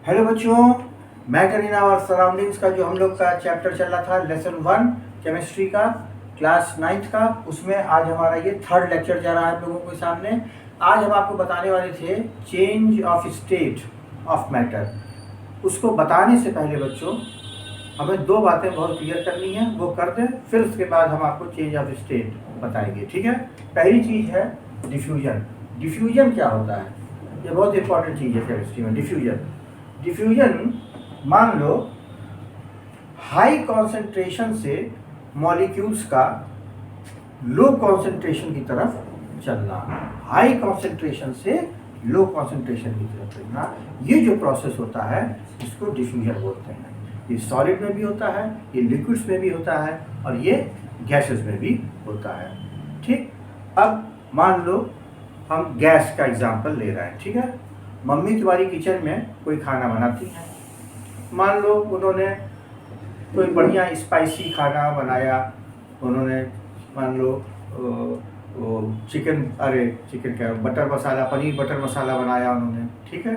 Hello बच्चों, matter in our surroundings का जो हम लोग का चैप्टर चल रहा था, लेसन 1 केमिस्ट्री का, क्लास 9th का, उसमें आज हमारा ये थर्ड लेक्चर जा रहा है आप लोगों के सामने। आज हम आपको बताने वाले थे change of state of matter. उसको बताने से पहले बच्चों हमें दो बातें बहुत क्लियर करनी है, वो कर दें, फिर उसके बाद हम आपको चेंज ऑफ स्टेट बताएंगे, ठीक है। पहली चीज़ है डिफ्यूजन। डिफ्यूजन क्या होता है? ये बहुत इंपॉर्टेंट चीज़ है केमिस्ट्री में। डिफ्यूजन मान लो हाई कॉन्सेंट्रेशन से मॉलिक्यूल्स का लो कॉन्सेंट्रेशन की तरफ चलना, हाई कॉन्सेंट्रेशन से लो कॉन्सेंट्रेशन की तरफ चलना, ये जो प्रोसेस होता है इसको डिफ्यूजन बोलते हैं। ये सॉलिड में भी होता है, ये लिक्विड्स में भी होता है, और ये गैसेस में भी होता है, ठीक। अब मान लो हम गैस का एग्जांपल ले रहे हैं, ठीक है। मम्मी तुम्हारी किचन में कोई खाना बनाती है, मान लो उन्होंने कोई बढ़िया स्पाइसी खाना बनाया, उन्होंने मान लो चिकन क्या बटर मसाला, पनीर बटर मसाला बनाया उन्होंने, ठीक है।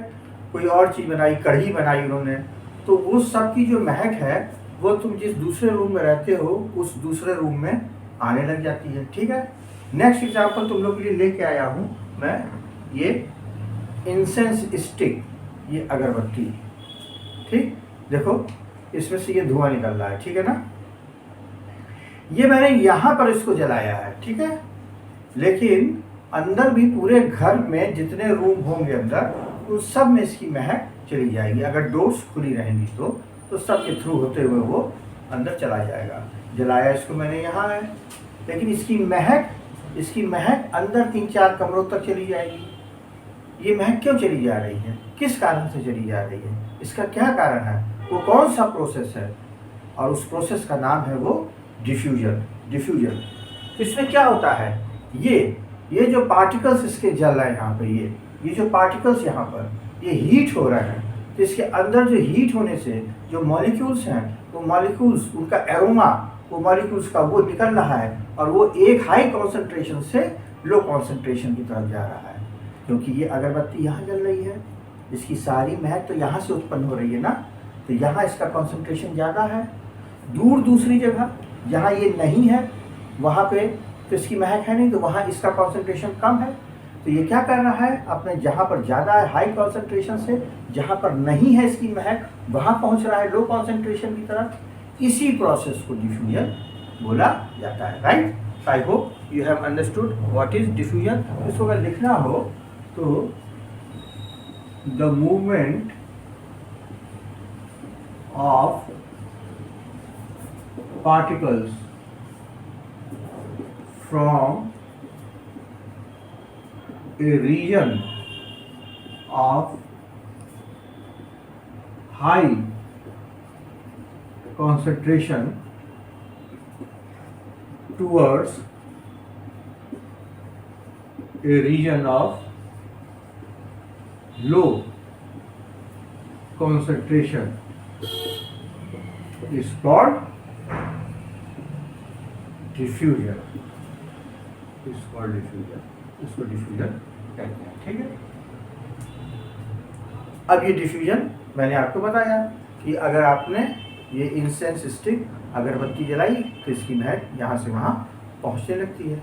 कोई और चीज़ बनाई, कढ़ी बनाई उन्होंने, तो वो सब की जो महक है वो तुम जिस दूसरे रूम में रहते हो उस दूसरे रूम में आने लग जाती है, ठीक है। नेक्स्ट एग्जांपल तुम लोग के लिए लेके आया हूँ मैं, ये इंसेंस स्टिक, ये अगरबत्ती, ठीक। देखो इसमें से ये धुआं निकल रहा है, ठीक है ना। ये मैंने यहाँ पर इसको जलाया है, ठीक है, लेकिन अंदर भी पूरे घर में जितने रूम होंगे अंदर, उन सब में इसकी महक चली जाएगी। अगर डोर्स खुली रहेंगी तो सब के थ्रू होते हुए वो अंदर चला जाएगा। जलाया इसको मैंने यहाँ है, लेकिन इसकी महक अंदर 3-4 कमरों तक चली जाएगी। ये महक क्यों चली जा रही है, किस कारण से चली जा रही है, इसका क्या कारण है, वो कौन सा प्रोसेस है, और उस प्रोसेस का नाम है वो डिफ्यूजन। इसमें क्या होता है, ये जो पार्टिकल्स इसके जल रहे हैं यहाँ पे, ये जो पार्टिकल्स यहाँ पर ये हीट हो रहे हैं, तो इसके अंदर जो हीट होने से जो मॉलिक्यूल्स हैं, वो मॉलिक्यूल्स, उनका एरोमा, वो मॉलिक्यूल्स का वो निकल रहा है, और वो एक हाई कॉन्सेंट्रेशन से लो कॉन्सेंट्रेशन की तरफ जा रहा है। क्योंकि ये अगरबत्ती यहाँ जल रही है, इसकी सारी महक तो यहाँ से उत्पन्न हो रही है ना, तो यहाँ इसका कॉन्सेंट्रेशन ज़्यादा है। दूसरी जगह जहाँ ये नहीं है वहाँ पे तो इसकी महक है नहीं, तो वहाँ इसका कॉन्सेंट्रेशन कम है। तो ये क्या कर रहा है, अपने जहाँ पर ज़्यादा है हाई कॉन्सेंट्रेशन से, जहाँ पर नहीं है इसकी महक, वहाँ पहुँच रहा है लो कॉन्सेंट्रेशन की तरफ। इसी प्रोसेस को डिफ्यूजन बोला जाता है, right. I hope you have understood what is diffusion. इसको अगर लिखना हो तो the movement of particles from a region of high concentration towards a region of low concentration is called diffusion. इसको डिफ्यूजन कहते हैं, ठीक है। अब ये डिफ्यूजन मैंने आपको बताया कि अगर आपने ये इंसेंस स्टिक अगरबत्ती जलाई तो इसकी महक यहाँ से वहाँ पहुँचने लगती है।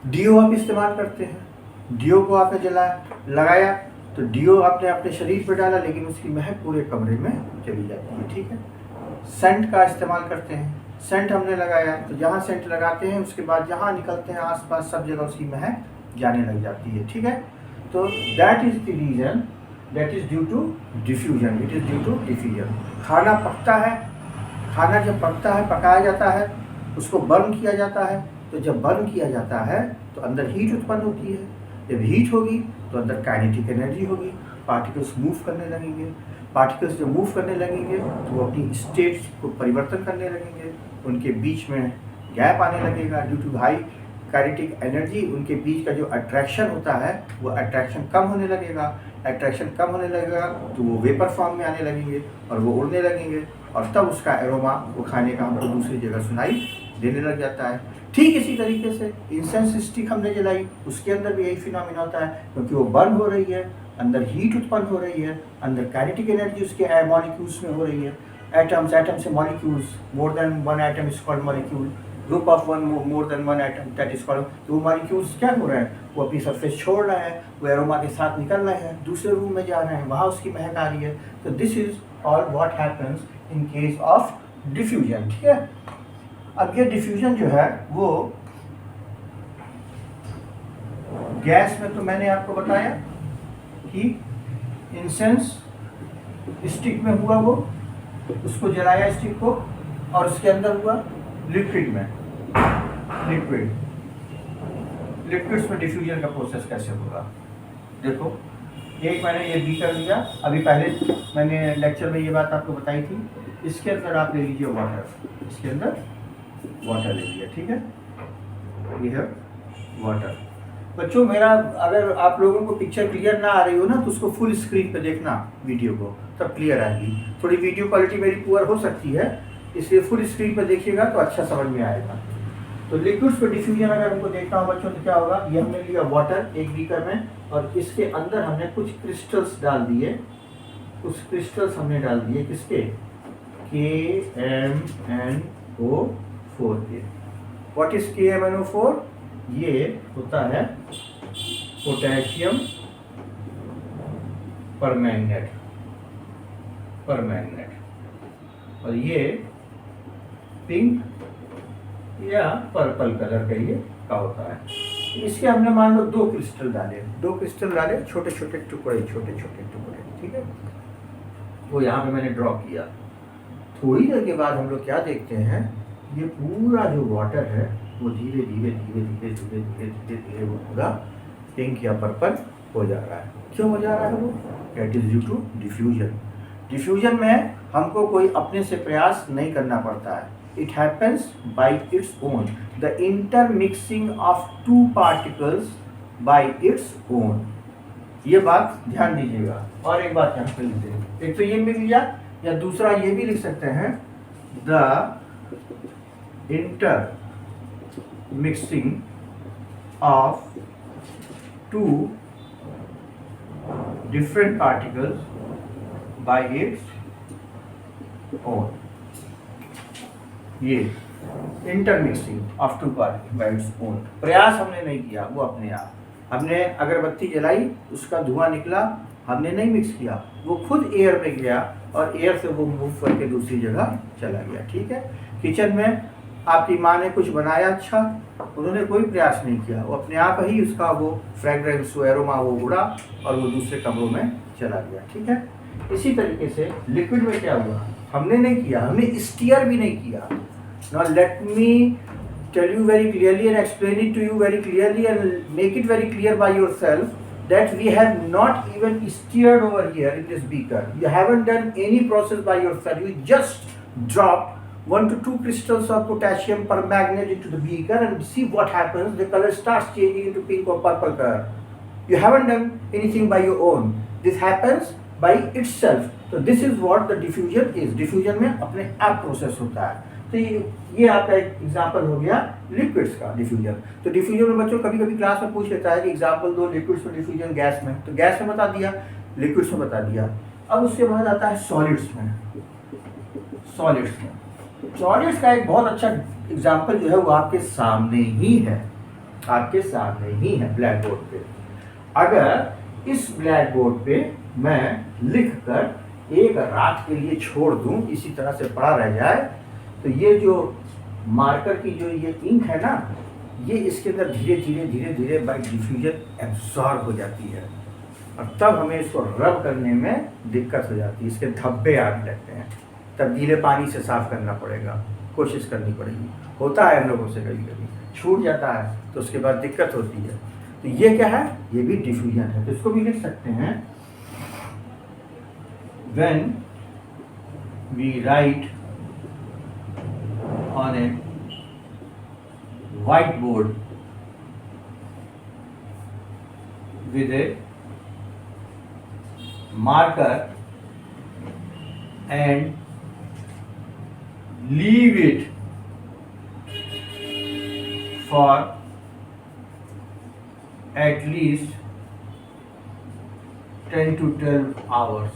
डीओ आप इस्तेमाल करते हैं, डीओ को आपने लगाया तो डीओ आपने अपने शरीर पर डाला, लेकिन उसकी महक पूरे कमरे में चली जाती है, ठीक है। सेंट का इस्तेमाल करते हैं, सेंट हमने लगाया तो जहाँ सेंट लगाते हैं उसके बाद जहाँ निकलते हैं आसपास सब जगह उसकी महक जाने लग जाती है, ठीक है। तो that is the reason, that is due to diffusion, it is due to diffusion. खाना पकता है, खाना जब पकता है, पकाया जाता है, उसको बर्न किया जाता है, तो जब बर्न किया जाता है तो अंदर हीट उत्पन्न होती है। जब हीट होगी तो अंदर काइनेटिक एनर्जी होगी, पार्टिकल्स मूव करने लगेंगे। पार्टिकल्स जब मूव करने लगेंगे तो वो अपनी स्टेट को परिवर्तन करने लगेंगे, उनके बीच में गैप आने लगेगा। Due to high kinetic energy उनके बीच का जो अट्रैक्शन होता है वो अट्रैक्शन कम होने लगेगा। अट्रैक्शन कम होने लगेगा तो वो वेपर फॉर्म में आने लगेंगे और वो उड़ने लगेंगे, और तब उसका एरोमा, वो खाने का हमको दूसरी जगह सुनाई देने लग जाता है। ठीक इसी तरीके से इंसेंस स्टिक हमने जलाई, उसके अंदर भी यही फिनोमिना होता है, क्योंकि वो बर्न हो रही है अंदर हीट उत्पन्न हो रही है, अंदर काइनेटिक एनर्जी उसके मॉलिक्यूल्स में हो रही है। एटम्स, एटम से molecules, more than one atom is called molecule, group of one more than one atom that is called. तो वो मॉलिक्यूल्स क्या हो रहे हैं, वो अपनी सरफेस छोड़ रहे हैं, वो एरोमा के साथ निकल रहे हैं, दूसरे रूम में जा रहे हैं, वहाँ उसकी महक आ रही है। तो this is all what happens in case of diffusion. ठीक है, अब ये डिफ्यूजन जो है वो गैस में, तो मैंने आपको बताया कि इंसेंस स्टिक में हुआ, वो उसको जलाया स्टिक को, और उसके अंदर हुआ लिक्विड में, लिक्विड्स में डिफ्यूजन का प्रोसेस कैसे होगा। देखो, एक मैंने ये बीकर लिया, अभी पहले मैंने लेक्चर में ये बात आपको बताई थी। इसके अंदर आप ले लीजिए वाटर, इसके अंदर वाटर ले लिया, ठीक है, ये है वाटर। बच्चों मेरा, अगर आप लोगों को पिक्चर क्लियर ना आ रही हो ना, तो उसको फुल स्क्रीन पे देखना वीडियो को, तब क्लियर आएगी। थोड़ी वीडियो क्वालिटी मेरी पुअर हो सकती है, इसलिए फुल स्क्रीन पे देखिएगा तो अच्छा समझ में आएगा। तो लिक्विड्स पे डिफ्यूजन अगर हमको देखना हो बच्चों, तो क्या होगा, ये हमने लिया वाटर एक बीकर में, और इसके अंदर हमने कुछ क्रिस्टल्स डाल दिए, कुछ क्रिस्टल्स हमने डाल दिए, किसके, KMnO4 के। What is KMnO4? ये होता है पोटेशियम परमैंगनेट, और ये पिंक या पर्पल कलर का ये का होता है। इसके हमने मान लो दो क्रिस्टल डाले, छोटे छोटे टुकड़े, ठीक है, वो यहाँ पे मैंने ड्रॉ किया। थोड़ी देर के बाद हम लोग क्या देखते हैं, ये पूरा जो वाटर है वो धीरे धीरे वो पूरा पिंक या पर्पल हो जा रहा है। क्यों हो जा रहा है वो? That is due to diffusion. Diffusion में हमको कोई अपने से प्रयास नहीं करना पड़ता है, it happens bye its own, the intermixing of two particles by its own. ये बात ध्यान दीजिएगा। और एक बात यहाँ पे लिख दें, एक तो ये मिल गया, या दूसरा ये भी लिख सकते हैं, the intermixing of two different particles by its own. ये intermixing of two particles by its own, प्रयास हमने नहीं किया, वो अपने आप। हमने अगरबत्ती जलाई, उसका धुआं निकला, हमने नहीं मिक्स किया, वो खुद एयर में गया और एयर से वो मूव करके दूसरी जगह चला गया। ठीक है, किचन में आपकी माँ ने कुछ बनाया अच्छा, उन्होंने कोई प्रयास नहीं किया, वो अपने आप ही उसका वो फ्रेग्रेंस, वो एरोमा वो उड़ा और वो दूसरे कमरों में चला गया। ठीक है, इसी तरीके से लिक्विड में क्या हुआ, हमने नहीं किया, हमने स्टीयर भी नहीं किया। Now let me tell you very clearly and explain it to you very clearly and make it very clear by yourself that we have not even stirred over here in this beaker. You haven't done any process by yourself. You just dropped 1 to 2 crystals of potassium permanganate into the beaker and see what happens. The color starts changing into pink or purple color. You haven't done anything by your own. This happens by itself. So this is what the diffusion is. Diffusion में अपने आप process होता है। तो ये आपका एक example हो गया लिक्विड्स का डिफ्यूजन। तो डिफ्यूजन में बच्चों कभी कभी क्लास में पूछ लेता है कि एग्जाम्पल दो लिक्विड्स में डिफ्यूजन, गैस में, तो गैस में बता दिया, लिक्विड्स में बता दिया। अब उसके बाद आता है सॉलिड्स में। सॉलिड्स का एक बहुत अच्छा एग्जाम्पल जो है वो आपके सामने ही है, ब्लैक बोर्ड पे। अगर इस ब्लैक बोर्ड पे मैं लिख कर एक रात के लिए छोड़ दूं, इसी तरह से पड़ा रह जाए, तो ये जो मार्कर की जो ये इंक है ना, ये इसके अंदर धीरे धीरे बाय डिफ्यूजन एब्जॉर्ब हो जाती है, और तब हमें इसको रब करने में दिक्कत हो जाती है, इसके धब्बे आने लगते हैं, तब गीले पानी से साफ करना पड़ेगा, कोशिश करनी पड़ेगी। होता है हम लोगों से कभी कभी छूट जाता है, तो उसके बाद दिक्कत होती है। तो ये क्या है, ये भी डिफ्यूजन है। तो इसको भी लिख सकते हैं, when we write on a whiteboard with a marker and leave it for at least 10 to 12 hours.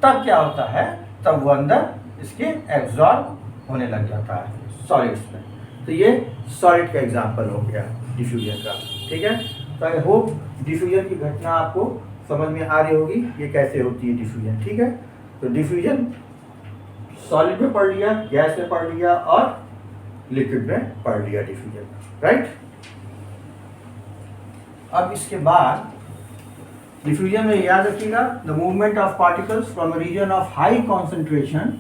तब क्या होता है, तब वो अंदर इसके एब्जॉर्ब होने लग जाता है सॉलिड्स में। तो ये सॉलिड का एग्जांपल हो गया डिफ्यूजन का। ठीक है, तो आई होप डिफ्यूजन की घटना आपको समझ में आ रही होगी, ये कैसे होती है डिफ्यूजन। ठीक है, तो डिफ्यूजन सॉलिड में पढ़ लिया, गैस में पढ़ लिया और लिक्विड में पढ़ लिया डिफ्यूजन, राइट। अब इसके बाद डिफ्यूजन में याद रखिएगा, the movement of particles from a region of high concentration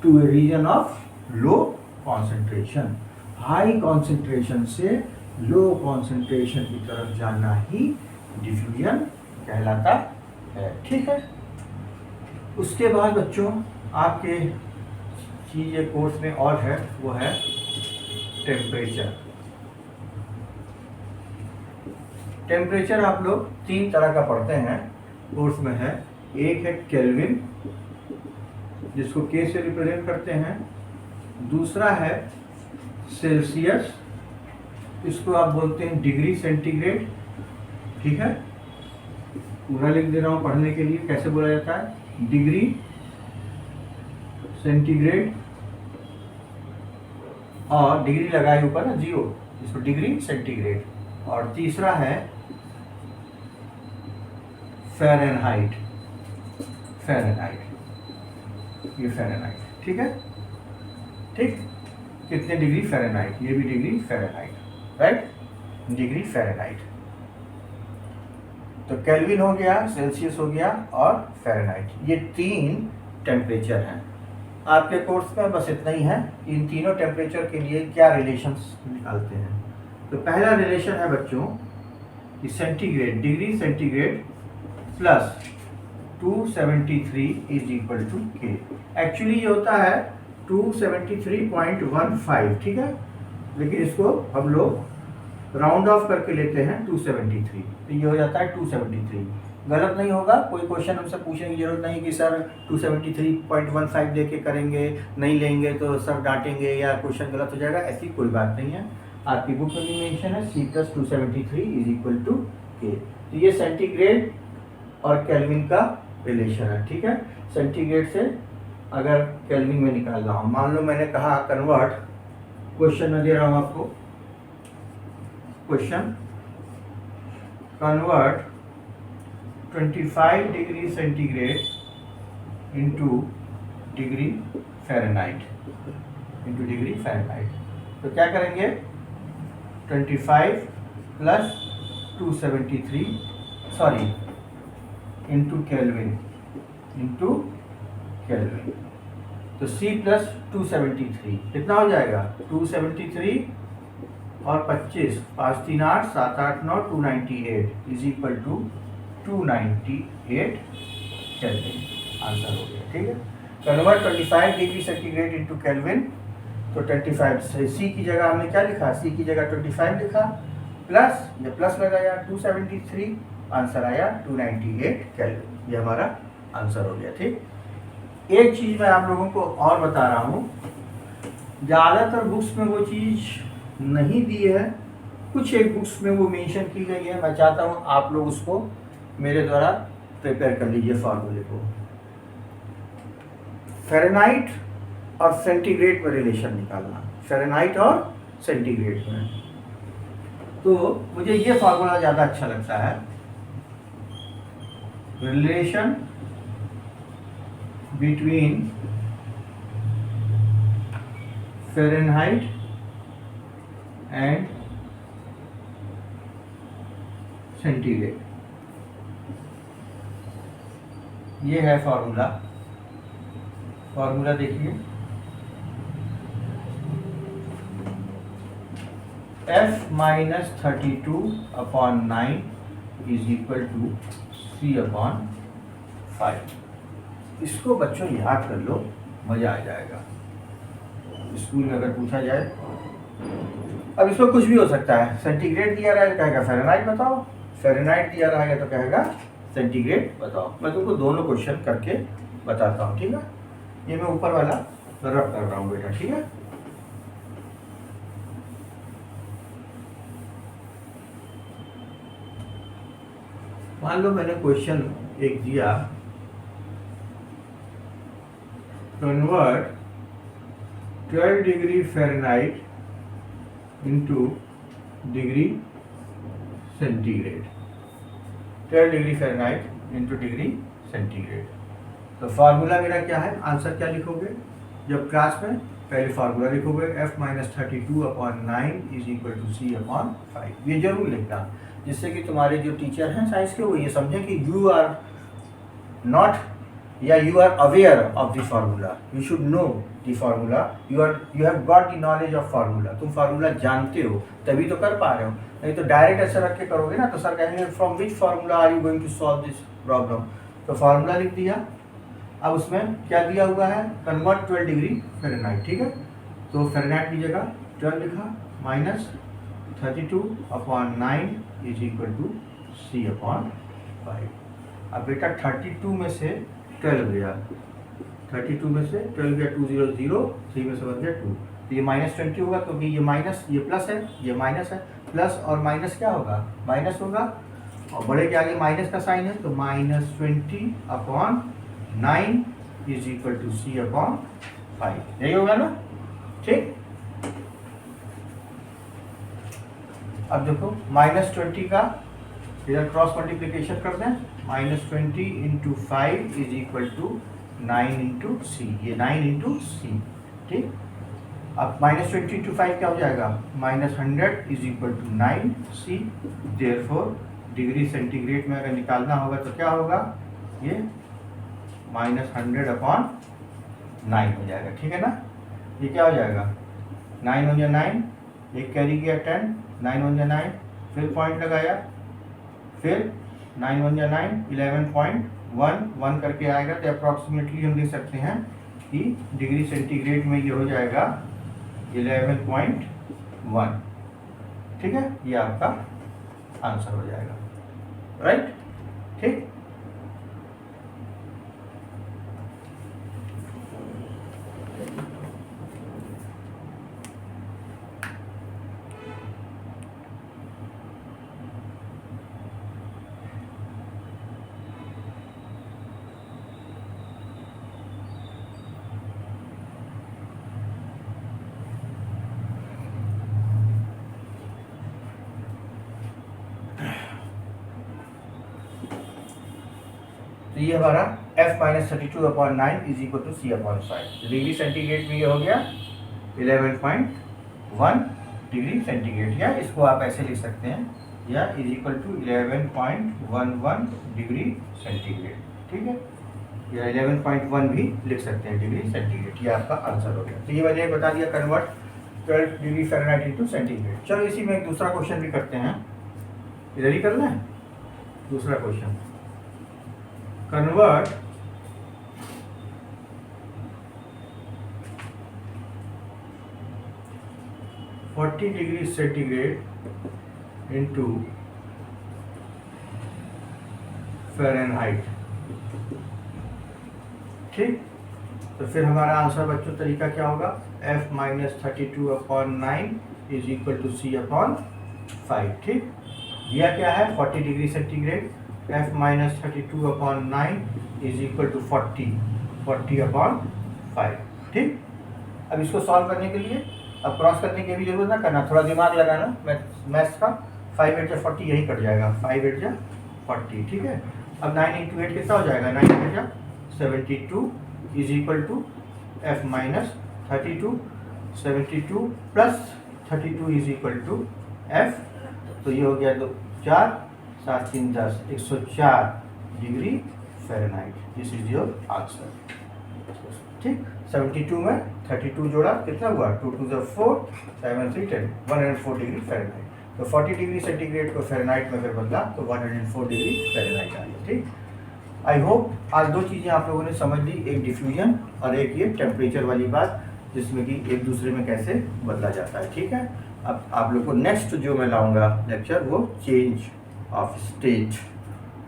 to a region of low concentration. High concentration से लो कॉन्सेंट्रेशन की तरफ जाना ही डिफ्यूजन कहलाता है। ठीक है, उसके बाद बच्चों आपके चीज एक कोर्स में और है, वो है टेम्परेचर। टेम्परेचर आप लोग 3 तरह का पढ़ते हैं कोर्स में है। एक है केल्विन, जिसको के से रिप्रेजेंट करते हैं। दूसरा है सेल्सियस, इसको आप बोलते हैं डिग्री सेंटीग्रेड। ठीक है, पूरा लिख दे रहा हूँ पढ़ने के लिए, कैसे बोला जाता है, डिग्री सेंटीग्रेड, और डिग्री लगाए ऊपर ना 0, इसको डिग्री सेंटीग्रेड। और तीसरा है फ़ारेनहाइट। फ़ारेनहाइट, ये फ़ारेनहाइट। ठीक है, ठीक, कितने डिग्री फ़ारेनहाइट, ये भी degree Fahrenheit, right, degree Fahrenheit. तो केल्विन हो गया, सेल्सियस हो गया और फ़ारेनहाइट, ये 3 टेम्परेचर हैं। आपके कोर्स में बस इतना ही है, इन तीनों टेम्परेचर के लिए क्या रिलेशंस निकालते हैं। तो पहला रिलेशन है बच्चों कि centigrade, degree centigrade plus 273 is equal to K. Actually ये होता है 273.15, ठीक है, लेकिन इसको हम लोग राउंड ऑफ करके लेते हैं 273, तो ये हो जाता है 273। गलत नहीं होगा, कोई क्वेश्चन हमसे पूछने की जरूरत नहीं कि सर 273.15 लेके करेंगे, नहीं लेंगे तो सर डांटेंगे या क्वेश्चन गलत हो जाएगा, ऐसी कोई बात नहीं है। आपकी बुक में भी मेंशन है C+273 इज इक्वल टू के। तो ये सेंटीग्रेड और केल्विन का रिलेशन है। ठीक है, सेंटीग्रेड से अगर केल्विन में निकाल रहा हूँ, मान लो मैंने कहा कन्वर्ट, क्वेश्चन में दे रहा हूँ आपको, question convert 25 degree centigrade into degree Fahrenheit, into degree Fahrenheit. तो क्या करेंगे, 25 plus 273 sorry into kelvin, into kelvin. तो C प्लस 273 कितना हो जाएगा, 273 और 25, 5 3 8 7 8 9 298 is equal to 298 kelvin. Answer हो गया। ठीक है, convert 25 degree centigrade into kelvin, तो 25 से C की जगह हमने क्या लिखा, C की जगह 25 लिखा, प्लस ये प्लस लगाया 273, आंसर आया 298 केल्विन। ये हमारा आंसर हो गया। ठीक, एक चीज़ मैं आप लोगों को और बता रहा हूँ, ज़्यादातर बुक्स में वो चीज़ नहीं दी है, कुछ एक बुक्स में वो मेंशन की गई है। मैं चाहता हूँ आप लोग उसको मेरे द्वारा प्रिपेयर कर लीजिए फार्मूले को। फ़ारेनहाइट और सेंटीग्रेड में रिलेशन निकालना, फ़ारेनहाइट और सेंटीग्रेड में। तो मुझे ये फार्मूला ज़्यादा अच्छा लगता है, relation between Fahrenheit and centigrade. ये है फार्मूला, फार्मूला देखिए, F-32/9 is equal to C/5। इसको बच्चों याद कर लो, मज़ा आ जाएगा स्कूल में अगर पूछा जाए। अब इसमें कुछ भी हो सकता है, सेंटीग्रेड दिया रहेगा तो कहेगा फ़ारेनहाइट बताओ, फ़ारेनहाइट दिया रहेगा तो कहेगा सेंटीग्रेड बताओ। मैं तुमको दोनों क्वेश्चन करके बताता हूँ। ठीक है, ये मैं ऊपर वाला रब कर रहा हूँ बेटा। ठीक है, मान लो मैंने क्वेश्चन एक दिया, convert 12 degree Fahrenheit into degree centigrade, 12 degree Fahrenheit into degree centigrade. तो फार्मूला मेरा क्या है, आंसर क्या लिखोगे जब क्लास में, पहले फार्मूला लिखोगे f-32/9 is equal to c/5। ये जरूर लिखना जिससे कि तुम्हारे जो टीचर हैं साइंस के वो ये समझें कि यू आर नॉट या you are aware of the formula, you should know the formula, you have got the knowledge of formula, तुम फार्मूला जानते हो तभी तो कर पा रहे हो, नहीं तो डायरेक्ट ऐसे रख के करोगे ना तो सर कहेंगे from which formula are you going to solve this problem. तो फार्मूला लिख दिया, अब उसमें क्या दिया हुआ है, कन्वर्ट 12 डिग्री फ़ारेनहाइट, ठीक है। तो फ़ारेनहाइट की जगह 12 लिखा, minus 32/9 is equal to c/5। अब बेटा 32 में से 12 गया, 32 में से 12 गया, 2 0 0, 3 में से बन गया 2, तो ये -20 होगा क्योंकि ये माइनस, ये प्लस है, ये माइनस है, प्लस और माइनस क्या होगा, माइनस होगा, और बड़े के आगे माइनस का साइन है तो -20/9 इज इक्वल टू c/5, यही होगा ना, ठीक। अब देखो -20 का इधर क्रॉस मल्टीप्लिकेशन कर दें, -20 into 5 is equal to 9 into c, ये 9 इंटू सी, ठीक। अब -20 इंटू 5 क्या हो जाएगा, -100 is equal to 9 C. Therefore degree centigrade में अगर निकालना होगा तो क्या होगा, ये -100/9 हो जाएगा, ठीक है ना। ये क्या हो जाएगा, 9 हो जाए 9, एक कैरी किया 10, 9 हो जाए 9, फिर पॉइंट लगाया, फिर 9 1 9, 11.1 करके आएगा, तो अप्रॉक्सीमेटली हम लिख सकते हैं कि डिग्री सेंटीग्रेड में ये हो जाएगा 11.1, ठीक है, ये आपका आंसर हो जाएगा, राइट, ठीक। तो ये हमारा f-32/9 is equal to c/5। Degree centigrade में ये हो गया 11.1 डिग्री सेंटीग्रेड, या इसको आप ऐसे लिख सकते हैं, या is equal to 11.11 degree centigrade, ठीक है, या 11.1 भी लिख सकते हैं डिग्री सेंटीग्रेड, ये आपका आंसर हो गया। तो ये मैंने बता दिया convert 12 degree Fahrenheit into centigrade. चलो इसी में एक दूसरा क्वेश्चन भी करते हैं, इधर ही करना है दूसरा question, convert 40 degree centigrade into Fahrenheit, ठीक। तो फिर हमारा आंसर बच्चों तरीका क्या होगा, f-32/9 is equal to c/5, ठीक। दिया क्या है 40 degree centigrade, f-32/9 is equal to 40/5, ठीक। अब इसको सॉल्व करने के लिए अब क्रॉस करने की भी जरूरत ना करना, थोड़ा दिमाग लगाना मैथ्स का, 5 8 जा 40 यही कट जाएगा, 5 8 जा 40, ठीक है। अब 9 इंटू 8 कितना हो जाएगा, 9 8 जा 72 is equal to f-32, 72 plus 32 is equal to f, तो ये हो गया 2 4 7 3 10, 104 degree Fahrenheit, this is your answer, ठीक। 72 में 32 जोड़ा कितना हुआ, 2 2 4 7 3 10, 104 डिग्री फ़ारेनहाइट। तो 40 डिग्री सेंटीग्रेड को फ़ारेनहाइट में फिर बदला तो 104 डिग्री फ़ारेनहाइट आ गया, ठीक। आई होप आज दो चीज़ें आप लोगों ने समझ ली, एक डिफ्यूजन और एक ये टेम्परेचर वाली बात, जिसमें कि एक दूसरे में कैसे बदला जाता है, ठीक है। अब आप लोग को नेक्स्ट जो मैं लाऊंगा लेक्चर वो change of state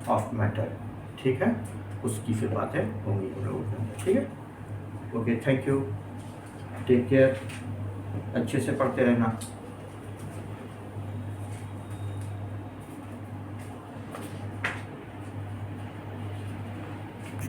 of matter, ठीक है, उसकी फिर बातें होंगी हम लोगों के अंदर, ठीक है। Okay, thank you, take care, अच्छे से पढ़ते रहना।